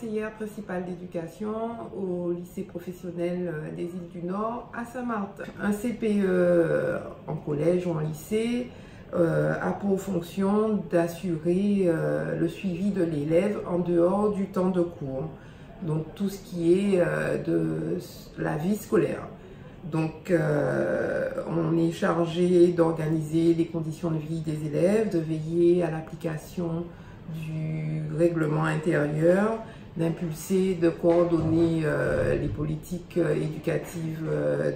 conseillère principale d'éducation au lycée professionnel des îles du Nord à Saint-Martin. Un CPE en collège ou en lycée a pour fonction d'assurer le suivi de l'élève en dehors du temps de cours. Donc tout ce qui est de la vie scolaire. Donc on est chargé d'organiser les conditions de vie des élèves, de veiller à l'application du règlement intérieur, d'impulser, de coordonner les politiques éducatives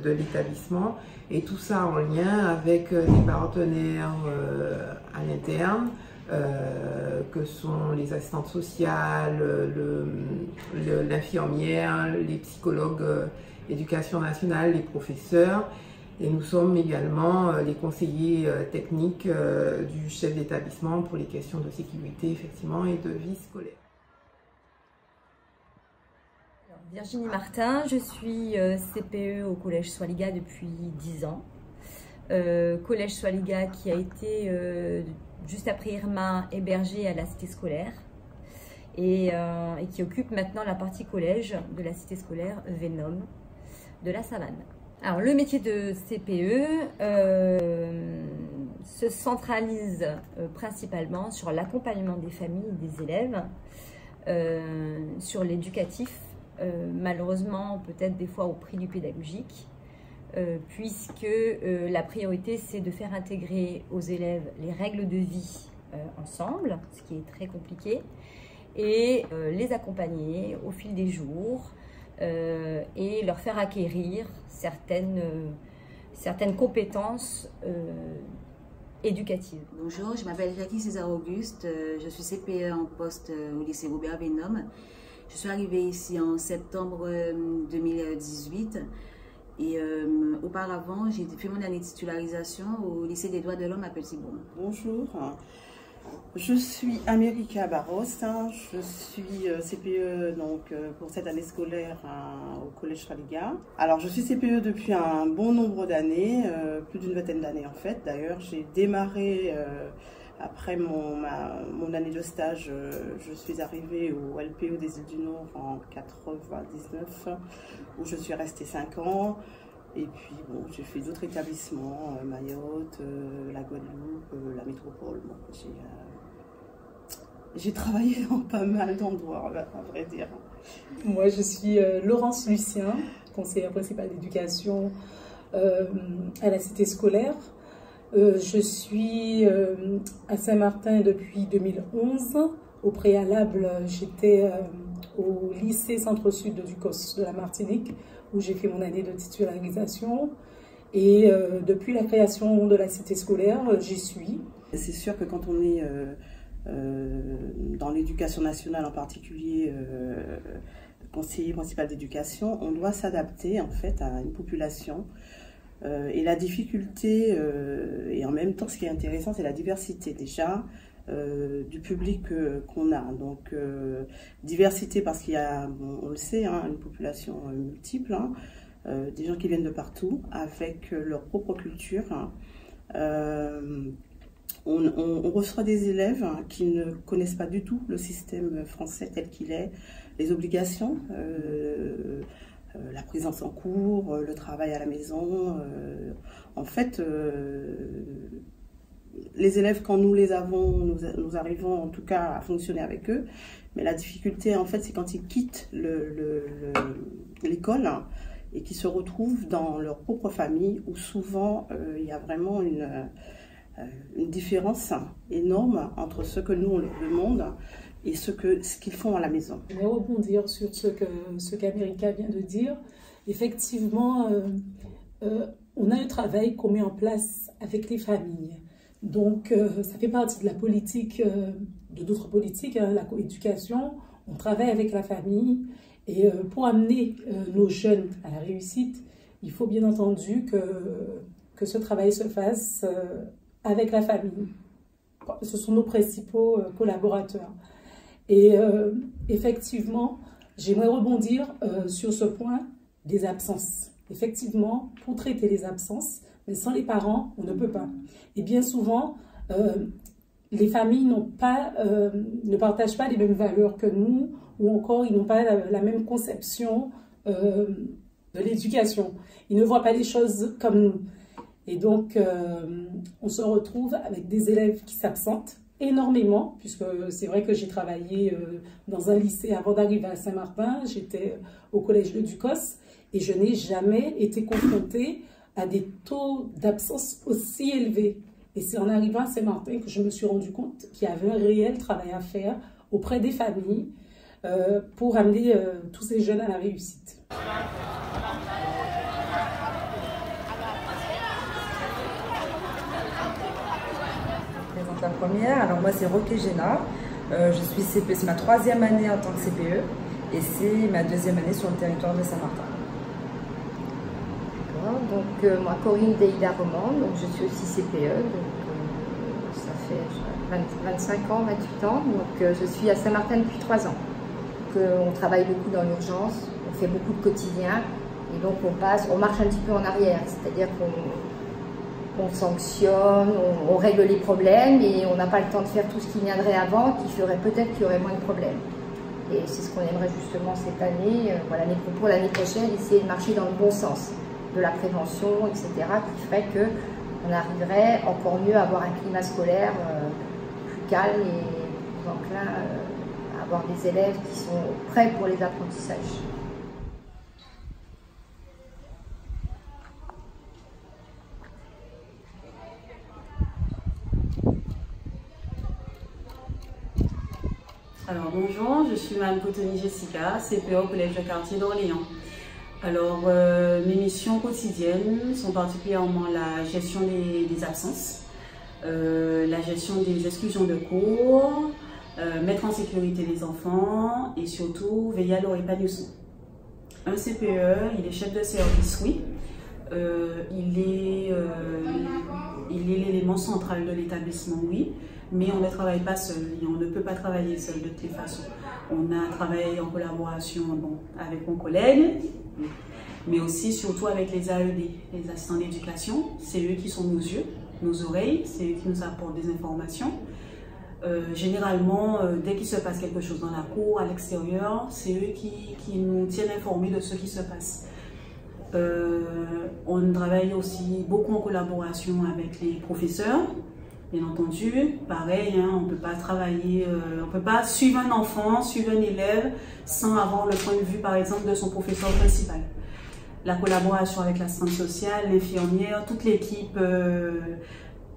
de l'établissement, et tout ça en lien avec les partenaires à l'interne, que sont les assistantes sociales, l'infirmière, les psychologues éducation nationale, les professeurs, et nous sommes également les conseillers techniques du chef d'établissement pour les questions de sécurité effectivement et de vie scolaire. Virginie Martin, je suis CPE au Collège Swaliga depuis 10 ans. Collège Swaliga qui a été, juste après Irma, hébergé à la cité scolaire et qui occupe maintenant la partie collège de la cité scolaire Venom de la Savane. Alors le métier de CPE se centralise principalement sur l'accompagnement des familles et des élèves, sur l'éducatif, malheureusement peut-être des fois au prix du pédagogique, puisque la priorité c'est de faire intégrer aux élèves les règles de vie ensemble, ce qui est très compliqué, et les accompagner au fil des jours et leur faire acquérir certaines compétences éducatives. Bonjour, je m'appelle Jackie César Auguste, je suis CPE en poste au lycée Robert Venom. Je suis arrivée ici en septembre 2018 et auparavant j'ai fait mon année de titularisation au lycée des droits de l'homme à Petit-Beaune. Bonjour, je suis America Barros, je suis CPE donc, pour cette année scolaire au Collège Swaliga. Alors je suis CPE depuis un bon nombre d'années, plus d'une vingtaine d'années en fait. D'ailleurs j'ai démarré après mon année de stage, je suis arrivée au LPO des îles du Nord en 99 où je suis restée 5 ans. Et puis, bon, j'ai fait d'autres établissements, Mayotte, la Guadeloupe, la métropole. Bon, j'ai travaillé dans pas mal d'endroits, à vrai dire. Moi, je suis Laurence Lucien, conseillère principale d'éducation à la cité scolaire. Je suis à Saint-Martin depuis 2011. Au préalable, j'étais au lycée Centre-Sud de Ducos de la Martinique, où j'ai fait mon année de titularisation. Et depuis la création de la cité scolaire, j'y suis. C'est sûr que quand on est dans l'éducation nationale, en particulier conseiller principal d'éducation, on doit s'adapter en fait à une population. Et la difficulté, et en même temps ce qui est intéressant, c'est la diversité déjà du public qu'on a. Donc diversité parce qu'il y a, bon, on le sait, hein, une population multiple, hein, des gens qui viennent de partout avec leur propre culture. On reçoit des élèves qui ne connaissent pas du tout le système français tel qu'il est, les obligations, la présence en cours, le travail à la maison. En fait, les élèves, quand nous les avons, nous arrivons en tout cas à fonctionner avec eux. Mais la difficulté, en fait, c'est quand ils quittent l'école et qu'ils se retrouvent dans leur propre famille, où souvent il y a vraiment une différence énorme entre ce que nous on leur demande et ce qu'ils font à la maison. Je vais rebondir sur ce qu'America vient de dire. Effectivement, on a un travail qu'on met en place avec les familles. Donc, ça fait partie de la politique, de d'autres politiques, hein, la coéducation. On travaille avec la famille. Et pour amener nos jeunes à la réussite, il faut bien entendu que ce travail se fasse avec la famille. Ce sont nos principaux collaborateurs. Et effectivement, j'aimerais rebondir sur ce point des absences. Effectivement, pour traiter les absences, mais sans les parents, on ne peut pas. Et bien souvent, les familles ne partagent pas les mêmes valeurs que nous, ou encore ils n'ont pas la même conception de l'éducation. Ils ne voient pas les choses comme nous. Et donc, on se retrouve avec des élèves qui s'absentent énormément, puisque c'est vrai que j'ai travaillé dans un lycée avant d'arriver à Saint-Martin, j'étais au collège de Ducos, et je n'ai jamais été confrontée à des taux d'absence aussi élevés. Et c'est en arrivant à Saint-Martin que je me suis rendu compte qu'il y avait un réel travail à faire auprès des familles pour amener tous ces jeunes à la réussite. La première, alors moi c'est Roque Génard, je suis CPE, c'est ma 3e année en tant que CPE et c'est ma 2e année sur le territoire de Saint-Martin. Donc moi Corinne Deïda Roman, donc je suis aussi CPE, donc ça fait 25 ans, 28 ans, donc je suis à Saint-Martin depuis 3 ans. On travaille beaucoup dans l'urgence, on fait beaucoup de quotidien et donc on marche un petit peu en arrière, c'est-à-dire qu'on sanctionne, on règle les problèmes et on n'a pas le temps de faire tout ce qui viendrait avant, qui ferait peut-être qu'il y aurait moins de problèmes. Et c'est ce qu'on aimerait justement cette année, pour l'année prochaine, essayer de marcher dans le bon sens, de la prévention, etc., qui ferait qu'on arriverait encore mieux à avoir un climat scolaire plus calme et plus enclin à avoir des élèves qui sont prêts pour les apprentissages. Alors bonjour, je suis Mme Cottoni Jessica, CPE au Collège de quartier d'Orléans. Alors mes missions quotidiennes sont particulièrement la gestion des absences, la gestion des exclusions de cours, mettre en sécurité les enfants et surtout veiller à leur épanouissement. Un CPE, il est chef de service, oui. Il est l'élément central de l'établissement, oui. Mais on ne travaille pas seul, et on ne peut pas travailler seul de toutes les façons. On a travaillé en collaboration avec mon collègue, mais aussi surtout avec les AED, les assistants d'éducation. C'est eux qui sont nos yeux, nos oreilles, c'est eux qui nous apportent des informations. Généralement, dès qu'il se passe quelque chose dans la cour, à l'extérieur, c'est eux qui nous tiennent informés de ce qui se passe. On travaille aussi beaucoup en collaboration avec les professeurs. Bien entendu, pareil, on ne peut pas travailler, on peut pas suivre un enfant, suivre un élève sans avoir le point de vue, par exemple, de son professeur principal. La collaboration avec l'assistante sociale, l'infirmière, toute l'équipe,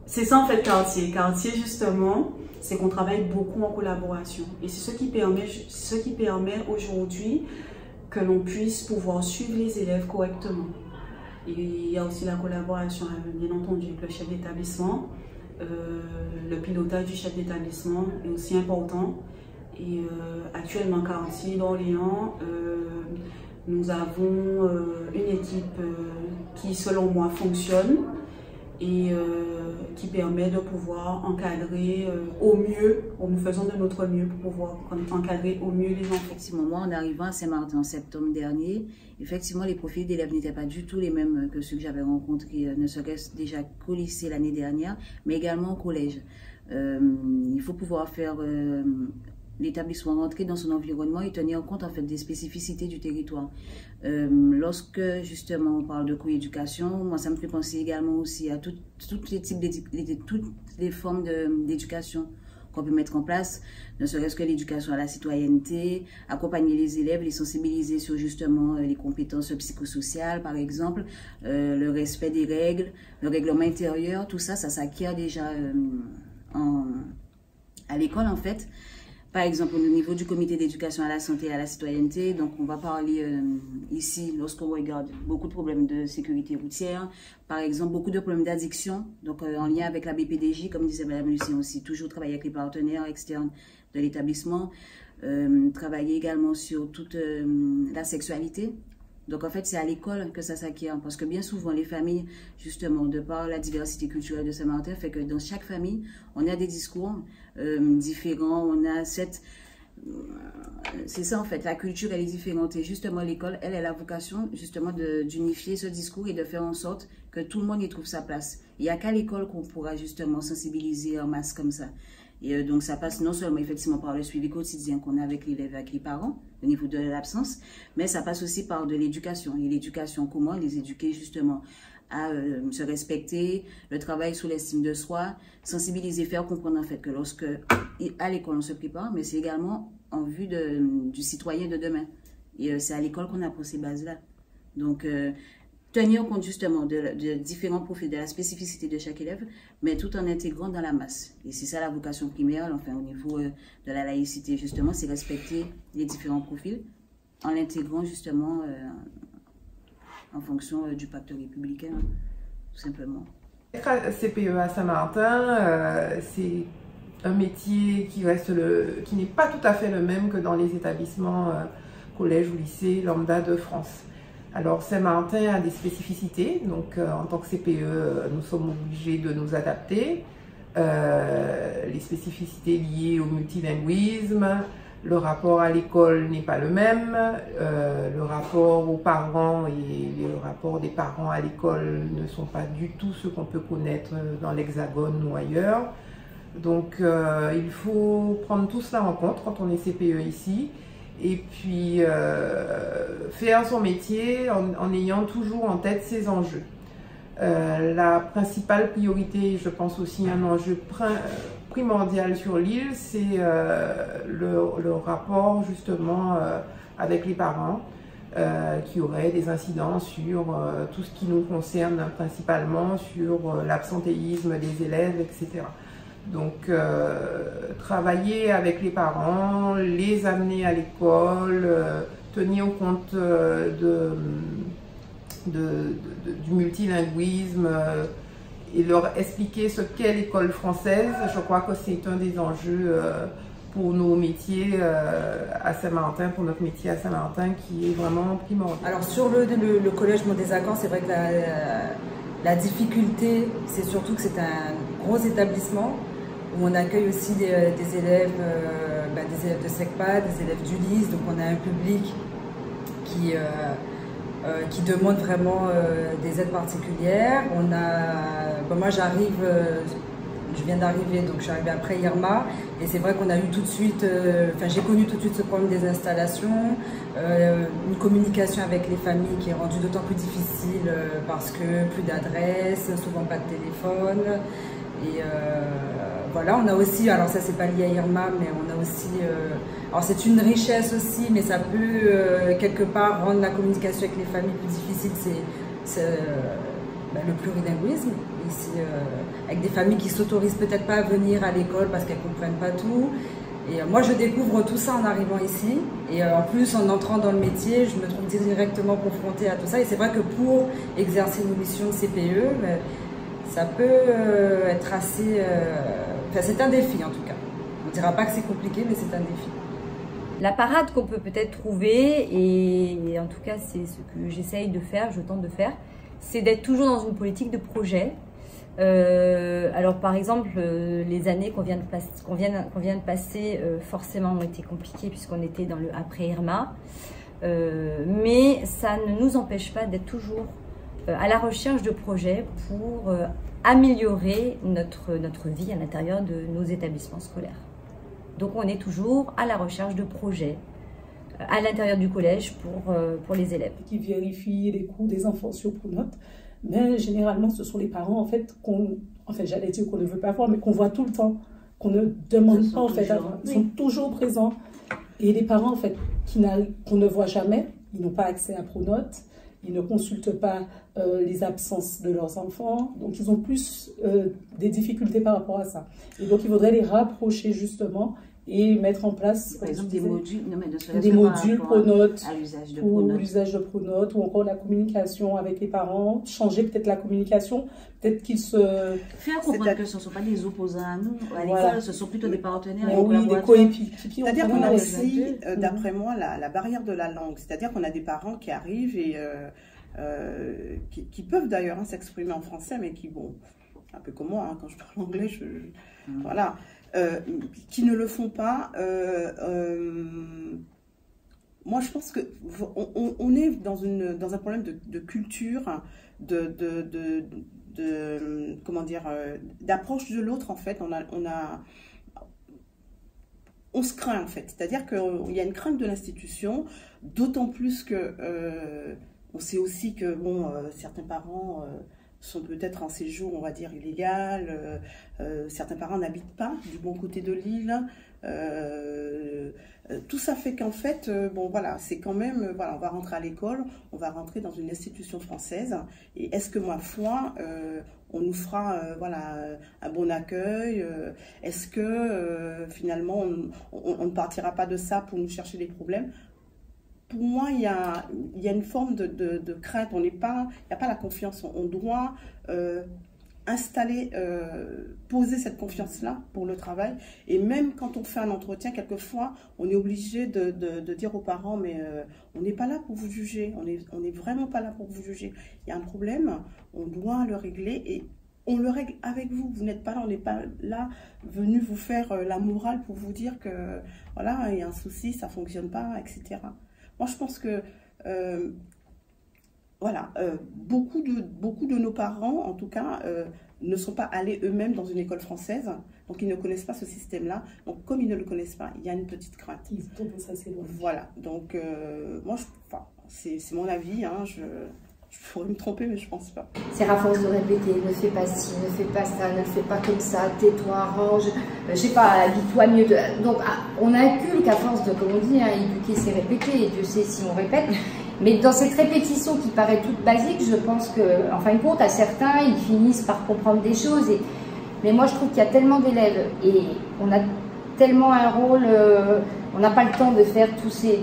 c'est ça en fait Quartier. Quartier, justement, c'est qu'on travaille beaucoup en collaboration. Et c'est ce qui permet aujourd'hui que l'on puisse pouvoir suivre les élèves correctement. Et il y a aussi la collaboration, bien entendu, avec le chef d'établissement. Le pilotage du chef d'établissement est aussi important. Et actuellement, Quartier d'Orléans, nous avons une équipe qui, selon moi, fonctionne et qui permet de pouvoir encadrer au mieux, nous faisons de notre mieux pour pouvoir encadrer au mieux les enfants. Effectivement, moi, en arrivant à Saint-Martin en septembre dernier, effectivement, les profils d'élèves n'étaient pas du tout les mêmes que ceux que j'avais rencontrés, ne serait-ce déjà qu'au lycée l'année dernière, mais également au collège. Il faut pouvoir faire l'établissement rentrer dans son environnement et tenir compte en fait des spécificités du territoire. Lorsque justement on parle de coéducation, moi ça me fait penser également aussi à tous les types toutes les formes d'éducation qu'on peut mettre en place, ne serait-ce que l'éducation à la citoyenneté, accompagner les élèves, les sensibiliser sur justement les compétences psychosociales par exemple, le respect des règles, le règlement intérieur, tout ça, ça s'acquiert déjà à l'école en fait. Par exemple, au niveau du comité d'éducation à la santé et à la citoyenneté, donc on va parler ici, lorsqu'on regarde beaucoup de problèmes de sécurité routière, par exemple, beaucoup de problèmes d'addiction, donc en lien avec la BPDJ, comme disait Mme Lucien aussi, toujours travailler avec les partenaires externes de l'établissement, travailler également sur toute la sexualité. Donc en fait, c'est à l'école que ça s'acquiert, parce que bien souvent, les familles, justement, de par la diversité culturelle de Saint-Martin, fait que dans chaque famille, on a des discours différents, on a cette... C'est ça en fait, la culture elle est différente et justement l'école, elle a la vocation justement d'unifier ce discours et de faire en sorte que tout le monde y trouve sa place. Il n'y a qu'à l'école qu'on pourra justement sensibiliser en masse comme ça. Et donc, ça passe non seulement effectivement par le suivi quotidien qu'on a avec l'élève, avec les parents, au niveau de l'absence, mais ça passe aussi par de l'éducation. Et l'éducation, comment les éduquer justement à se respecter, le travail sur l'estime de soi, sensibiliser, faire comprendre en fait que lorsque à l'école on se prépare, mais c'est également en vue du citoyen de demain. Et c'est à l'école qu'on apprend ces bases-là. Donc, tenir compte justement de différents profils, de la spécificité de chaque élève, mais tout en intégrant dans la masse. Et c'est ça la vocation primaire, enfin au niveau de la laïcité justement, c'est respecter les différents profils en l'intégrant justement en fonction du pacte républicain, tout simplement. Être CPE à Saint-Martin, c'est un métier qui n'est pas tout à fait le même que dans les établissements collèges ou lycées lambda de France. Alors Saint-Martin a des spécificités, donc en tant que CPE, nous sommes obligés de nous adapter. Les spécificités liées au multilinguisme, le rapport à l'école n'est pas le même, le rapport aux parents et le rapport des parents à l'école ne sont pas du tout ceux qu'on peut connaître dans l'Hexagone ou ailleurs. Donc il faut prendre tout cela en compte quand on est CPE ici. Et puis faire son métier en ayant toujours en tête ses enjeux. La principale priorité, je pense aussi un enjeu primordial sur l'île, c'est le rapport justement avec les parents qui auraient des incidences sur tout ce qui nous concerne principalement, sur l'absentéisme des élèves, etc. Donc, travailler avec les parents, les amener à l'école, tenir compte du multilinguisme et leur expliquer ce qu'est l'école française. Je crois que c'est un des enjeux pour nos métiers à Saint-Martin, pour notre métier à Saint-Martin qui est vraiment primordial. Alors sur le collège Mont des Accords, c'est vrai que la difficulté, c'est surtout que c'est un gros établissement où on accueille aussi des élèves de SECPA, des élèves d'Ulysse, donc on a un public qui demande vraiment des aides particulières. Moi je viens d'arriver, donc je suis arrivée après Irma, et c'est vrai qu'on a eu tout de suite, j'ai connu tout de suite ce problème des installations, une communication avec les familles qui est rendue d'autant plus difficile parce que plus d'adresse, souvent pas de téléphone, et voilà, on a aussi, alors ça c'est pas lié à Irma, mais on a aussi, alors c'est une richesse aussi, mais ça peut quelque part rendre la communication avec les familles plus difficile, c'est le plurilinguisme, ici, avec des familles qui s'autorisent peut-être pas à venir à l'école parce qu'elles comprennent pas tout. Et moi je découvre tout ça en arrivant ici, et en plus en entrant dans le métier, je me trouve directement confrontée à tout ça, et c'est vrai que pour exercer une mission de CPE, ça peut être assez... c'est un défi en tout cas. On ne dira pas que c'est compliqué, mais c'est un défi. La parade qu'on peut peut-être trouver, et en tout cas c'est ce que j'essaye de faire, je tente de faire, c'est d'être toujours dans une politique de projet. Alors par exemple, les années qu'on vient de passer forcément ont été compliquées puisqu'on était dans le après Irma, mais ça ne nous empêche pas d'être toujours à la recherche de projets pour améliorer notre vie à l'intérieur de nos établissements scolaires. Donc on est toujours à la recherche de projets à l'intérieur du collège pour les élèves. Qui vérifient les coûts des enfants sur Pronote, mais généralement ce sont les parents en fait j'allais dire qu'on ne veut pas voir, mais qu'on voit tout le temps, qu'on ne demande pas en fait, ils sont toujours présents, et les parents en fait qu'on ne voit jamais, ils n'ont pas accès à Pronote, ils ne consultent pas les absences de leurs enfants, donc ils ont plus des difficultés par rapport à ça. Et donc il faudrait les rapprocher justement et mettre en place par exemple des modules Pronote ou l'usage de Pronote, ou encore la communication avec les parents, changer peut-être la communication, peut-être qu'ils se... Faire comprendre que ce ne sont pas des opposants à nous, à l'école, ce sont plutôt des partenaires, des coéquipiers. C'est-à-dire qu'on a aussi, d'après moi, la barrière de la langue, c'est-à-dire qu'on a des parents qui arrivent et qui peuvent d'ailleurs s'exprimer en français, mais qui, bon, un peu comme moi, quand je parle anglais, voilà, qui ne le font pas. Moi, je pense qu'on est dans un problème de culture, comment dire, d'approche de l'autre, en fait. on se craint en fait. C'est-à-dire qu'il y a une crainte de l'institution, d'autant plus que on sait aussi que bon, certains parents sont peut-être en séjour, on va dire, illégal. Certains parents n'habitent pas du bon côté de l'île. Tout ça fait qu'en fait, bon voilà, c'est quand même, voilà, on va rentrer à l'école, on va rentrer dans une institution française. Et est-ce que, ma foi, on nous fera voilà, un bon accueil? Est-ce que finalement, on ne partira pas de ça pour nous chercher des problèmes? Pour moi, il y a une forme de crainte. Il n'y a pas la confiance. On doit installer, poser cette confiance-là pour le travail. Et même quand on fait un entretien, quelquefois, on est obligé de dire aux parents, mais on n'est pas là pour vous juger. On n'est vraiment pas là pour vous juger. Il y a un problème, on doit le régler et on le règle avec vous. Vous n'êtes pas là, on n'est pas là venu vous faire la morale pour vous dire que voilà, il y a un souci, ça ne fonctionne pas, etc. Moi, je pense que voilà, beaucoup de nos parents, en tout cas, ne sont pas allés eux-mêmes dans une école française, donc ils ne connaissent pas ce système-là. Donc, comme ils ne le connaissent pas, il y a une petite crainte. Ils tombent ça, c'est loin. Voilà, donc moi, c'est mon avis, hein, je pourrais me tromper, mais je pense pas. C'est à force de répéter, ne fais pas ci, ne fais pas ça, ne le fais pas comme ça, tais-toi, arrange, je sais pas, habille-toi mieux. Donc on inculque à force de, comme on dit, hein, éduquer c'est répéter, et Dieu sait si on répète. Mais dans cette répétition qui paraît toute basique, je pense que, en fin de compte, à certains, ils finissent par comprendre des choses. Mais moi, je trouve qu'il y a tellement d'élèves et on a tellement un rôle, on n'a pas le temps de faire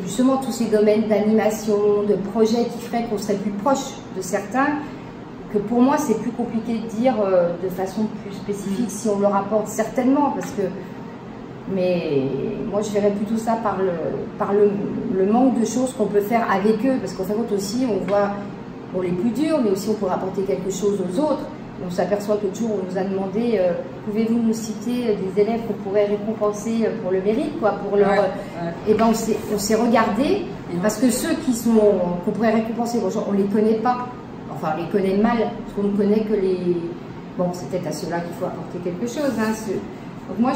justement tous ces domaines d'animation, de projets qui feraient qu'on serait plus proche de certains, que pour moi c'est plus compliqué de dire de façon plus spécifique si on le rapporte certainement, parce que, mais moi je verrais plutôt ça par le manque de choses qu'on peut faire avec eux, parce qu'en fin de compte aussi on voit pour les plus durs, mais aussi on peut rapporter quelque chose aux autres. On s'aperçoit que le jour où on nous a demandé pouvez-vous nous citer des élèves qu'on pourrait récompenser pour le mérite, quoi, pour leur... Et ben on s'est regardé, parce que ceux qu'on pourrait récompenser, bon, on les connaît pas, enfin on les connaît mal, parce qu'on ne connaît que les... Bon, c'est peut-être à ceux-là qu'il faut apporter quelque chose. Hein, donc moi,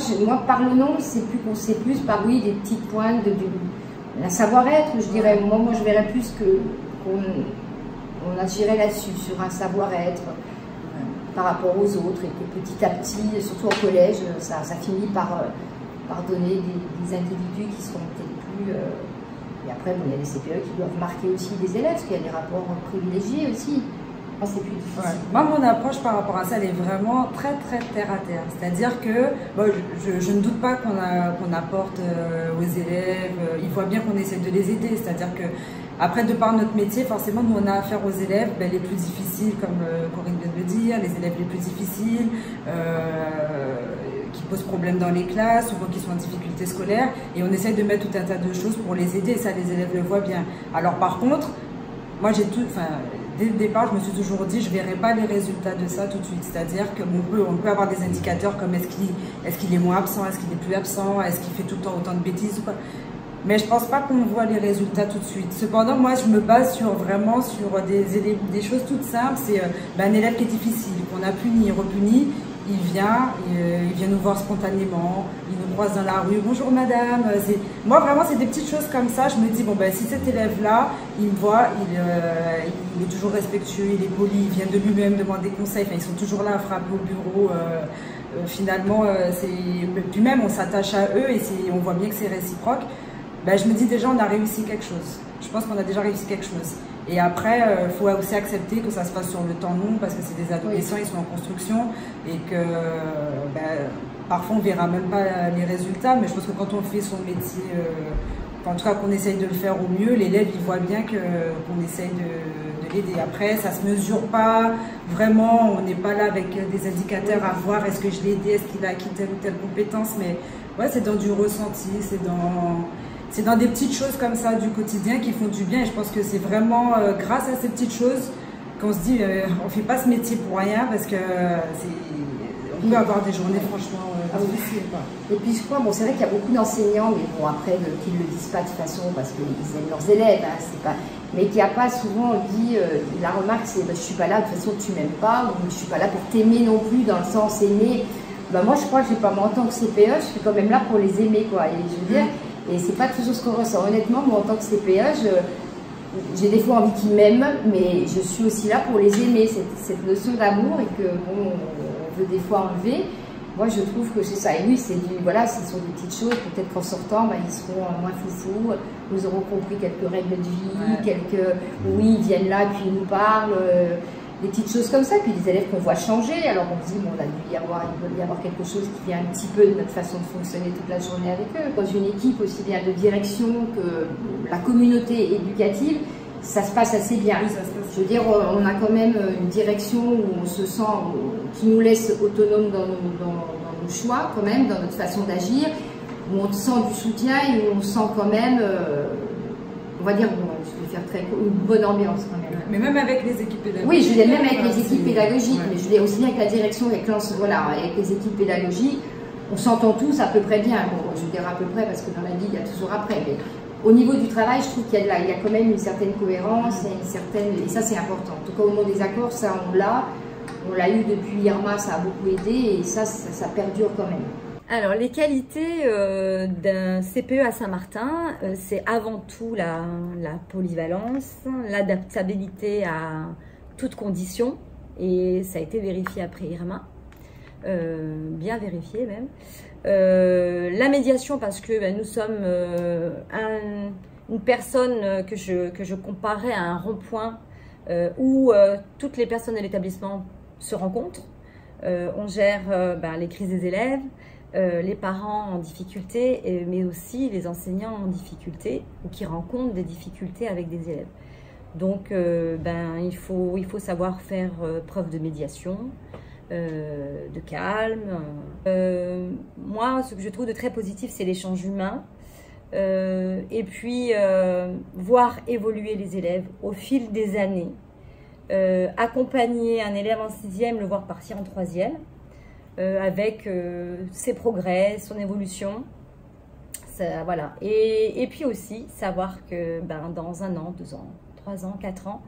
par le nom, c'est plus par, oui, des petites pointes, un savoir-être, je dirais. Moi, je verrais plus qu'on agirait là-dessus, sur un savoir-être, par rapport aux autres, et que petit à petit, surtout au collège, ça finit par donner des individus qui seront peut-être plus... et après, bon, il y a les CPE qui doivent marquer aussi des élèves, parce qu'il y a des rapports privilégiés aussi. C'est plus difficile. Ouais. Moi, mon approche par rapport à ça, elle est vraiment très terre à terre. C'est-à-dire que bon, je ne doute pas qu'on apporte aux élèves, il faut bien qu'on essaie de les aider. C'est-à-dire que après, de par notre métier, forcément, nous, on a affaire aux élèves les plus difficiles, comme Corinne vient de le dire, les élèves les plus difficiles, qui posent problème dans les classes, souvent qui sont en difficulté scolaire, et on essaie de mettre tout un tas de choses pour les aider, et ça, les élèves le voient bien. Alors, par contre, moi, dès le départ, je me suis toujours dit, je ne verrai pas les résultats de ça tout de suite. C'est-à-dire qu'on peut avoir des indicateurs comme est-ce qu'il est moins absent, est-ce qu'il est plus absent, est-ce qu'il fait tout le temps autant de bêtises ou pas. Mais je ne pense pas qu'on voit les résultats tout de suite. Cependant, moi, je me base vraiment sur des choses toutes simples. C'est un élève qui est difficile, qu'on a puni, repuni, il vient nous voir spontanément, il nous croise dans la rue, bonjour madame. Moi, vraiment, c'est des petites choses comme ça. Je me dis, bon, si cet élève-là, il me voit, il est toujours respectueux, il est poli, il vient de lui-même demander conseil. Enfin, ils sont toujours là à frapper au bureau. Finalement, puis même, on s'attache à eux et on voit bien que c'est réciproque. Je me dis déjà, on a réussi quelque chose. Je pense qu'on a déjà réussi quelque chose. Et après, il faut aussi accepter que ça se passe sur le temps long, parce que c'est des adolescents, ils sont en construction, et que parfois on ne verra même pas les résultats, mais je pense que quand on fait son métier, en tout cas qu'on essaye de le faire au mieux, l'élève il voit bien qu'on essaye de l'aider. Après, ça ne se mesure pas vraiment, on n'est pas là avec des indicateurs à voir est-ce que je l'ai aidé, est-ce qu'il a acquis telle ou telle compétence, mais ouais, c'est dans du ressenti, c'est dans des petites choses comme ça du quotidien qui font du bien, et je pense que c'est vraiment grâce à ces petites choses qu'on se dit on ne fait pas ce métier pour rien, parce que on peut avoir des journées franchement difficiles. Et puis je crois, bon, c'est vrai qu'il y a beaucoup d'enseignants, mais bon, après qui ne le disent pas de façon parce qu'ils aiment leurs élèves, hein, c'est pas, mais qui n'a pas souvent dit, la remarque c'est je ne suis pas là, de toute façon tu m'aimes pas, ou je ne suis pas là pour t'aimer non plus, dans le sens aimer. bah moi je crois que moi en tant que CPE, je suis quand même là pour les aimer, quoi. Et je veux dire, et c'est pas toujours ce qu'on ressent. Honnêtement, moi en tant que CPE, j'ai des fois envie qu'ils m'aiment, mais je suis aussi là pour les aimer. Cette notion d'amour et que bon, on veut des fois enlever. Moi, je trouve que c'est ça. Et oui, voilà, ce sont des petites choses. Peut-être qu'en sortant, bah, ils seront moins foufous. Nous aurons compris quelques règles de vie, oui, ils viennent là, puis ils nous parlent. Des petites choses comme ça. Puis des élèves qu'on voit changer. Alors on se dit, bon, il doit y avoir quelque chose qui vient un petit peu de notre façon de fonctionner toute la journée avec eux. Dans une équipe aussi bien de direction que la communauté éducative, ça se passe assez bien. Oui, ça se passe. Je veux dire, on a quand même une direction où on se sent, qui nous laisse autonomes dans nos choix, quand même, dans notre façon d'agir, où on sent du soutien et où on sent quand même, on va dire, bon, je vais faire très court, une bonne ambiance quand même. Mais même avec les équipes pédagogiques. Oui, je veux dire, même avec les équipes pédagogiques, mais je veux dire aussi bien avec la direction, avec les équipes pédagogiques, on s'entend tous à peu près bien. Bon, je veux dire à peu près parce que dans la vie, il y a toujours après. Mais au niveau du travail, je trouve qu'il y a quand même une certaine cohérence et ça c'est important. En tout cas, au moment des accords, ça on l'a eu depuis Irma, ça a beaucoup aidé et ça perdure quand même. Alors, les qualités d'un CPE à Saint-Martin, c'est avant tout la polyvalence, l'adaptabilité à toutes conditions, et ça a été vérifié après Irma, bien vérifié même. La médiation, parce que nous sommes une personne que je comparais à un rond-point où toutes les personnes de l'établissement se rencontrent. On gère les crises des élèves, les parents en difficulté, mais aussi les enseignants en difficulté ou qui rencontrent des difficultés avec des élèves. Donc, il faut savoir faire preuve de médiation, de calme. Moi, ce que je trouve de très positif, c'est l'échange humain. Et puis, voir évoluer les élèves au fil des années. Accompagner un élève en 6e, le voir partir en 3e. Avec ses progrès, son évolution, ça, voilà. Et puis aussi savoir que dans 1 an, 2 ans, 3 ans, 4 ans,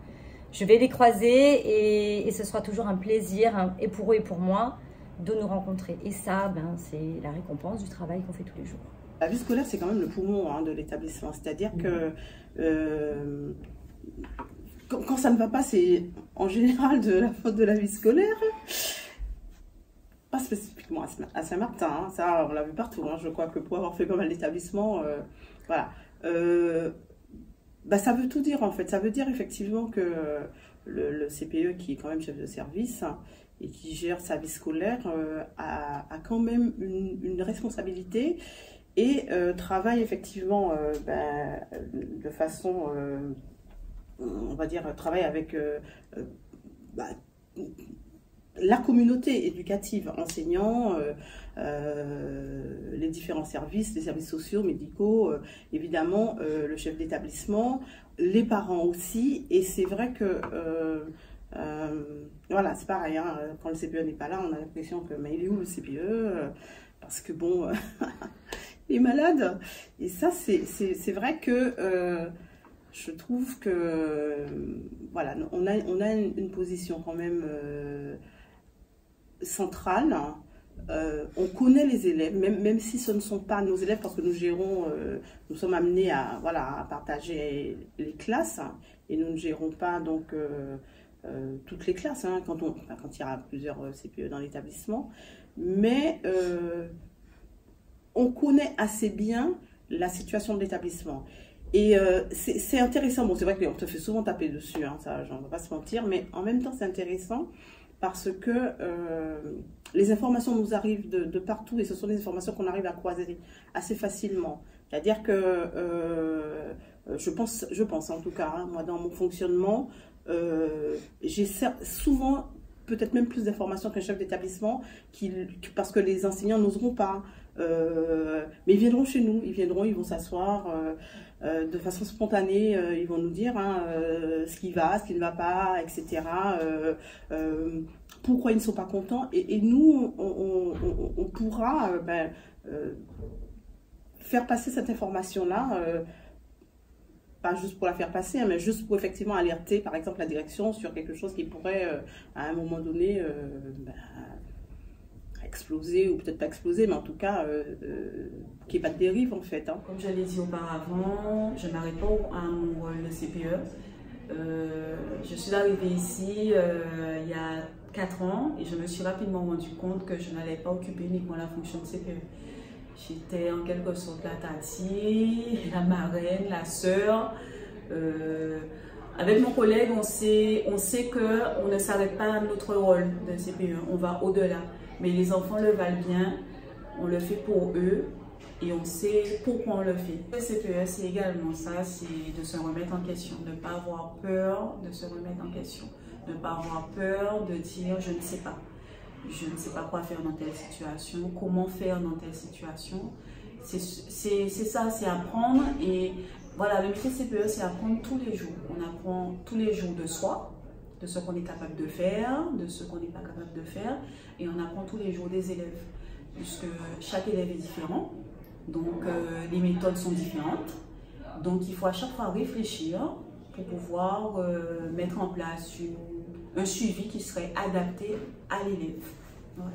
je vais les croiser et ce sera toujours un plaisir, et pour eux et pour moi, de nous rencontrer. Et ça, c'est la récompense du travail qu'on fait tous les jours. La vie scolaire, c'est quand même le poumon de l'établissement, c'est-à-dire que quand ça ne va pas, c'est en général de la faute de la vie scolaire. Pas spécifiquement à Saint-Martin, ça on l'a vu partout, je crois que pour avoir fait pas mal d'établissements, voilà. Ça veut tout dire en fait, ça veut dire effectivement que le CPE qui est quand même chef de service et qui gère sa vie scolaire a quand même une responsabilité et travaille effectivement de façon, on va dire, travaille avec la communauté éducative, enseignants, les différents services, les services sociaux, médicaux, évidemment, le chef d'établissement, les parents aussi. Et c'est vrai que, voilà, c'est pareil, quand le CPE n'est pas là, on a l'impression que, mais il est où le CPE? Parce que bon, il est malade. Et ça, c'est vrai que je trouve que, voilà, on a une position quand même centrale. On connaît les élèves, même si ce ne sont pas nos élèves, parce que nous sommes amenés à partager les classes, et nous ne gérons pas donc toutes les classes quand il y aura plusieurs CPE dans l'établissement, mais on connaît assez bien la situation de l'établissement. Et c'est intéressant, bon c'est vrai qu'on te fait souvent taper dessus, ça j'en vais pas se mentir, mais en même temps c'est intéressant parce que les informations nous arrivent de partout et ce sont des informations qu'on arrive à croiser assez facilement. C'est-à-dire que je pense en tout cas, moi dans mon fonctionnement, j'ai souvent peut-être même plus d'informations qu'un chef d'établissement parce que les enseignants n'oseront pas. Mais ils viendront chez nous, ils vont s'asseoir de façon spontanée, ils vont nous dire ce qui va, ce qui ne va pas, etc. Pourquoi ils ne sont pas contents. Et nous, on pourra faire passer cette information-là, pas juste pour la faire passer, mais juste pour effectivement alerter, par exemple, la direction sur quelque chose qui pourrait, à un moment donné, exploser, ou peut-être pas exploser, mais en tout cas, qu'il n'y ait pas de dérive en fait. Hein. Comme je l'ai dit auparavant, je n'arrête pas à mon rôle de CPE. Je suis arrivée ici il y a 4 ans et je me suis rapidement rendu compte que je n'allais pas occuper uniquement la fonction de CPE. J'étais en quelque sorte la tati, la marraine, la sœur. Avec mon collègue, on sait qu'on ne s'arrête pas à notre rôle de CPE, on va au-delà. Mais les enfants le valent bien, on le fait pour eux et on sait pourquoi on le fait. Le CPE, c'est également ça, c'est de se remettre en question, de ne pas avoir peur de se remettre en question, de ne pas avoir peur de dire je ne sais pas. Je ne sais pas quoi faire dans telle situation, comment faire dans telle situation. C'est ça, c'est apprendre. Et voilà, le métier de CPE, c'est apprendre tous les jours. On apprend tous les jours de soi, de ce qu'on est capable de faire, de ce qu'on n'est pas capable de faire. Et on apprend tous les jours des élèves, puisque chaque élève est différent. Donc, les méthodes sont différentes. Donc, il faut à chaque fois réfléchir pour pouvoir mettre en place un suivi qui serait adapté à l'élève. Voilà.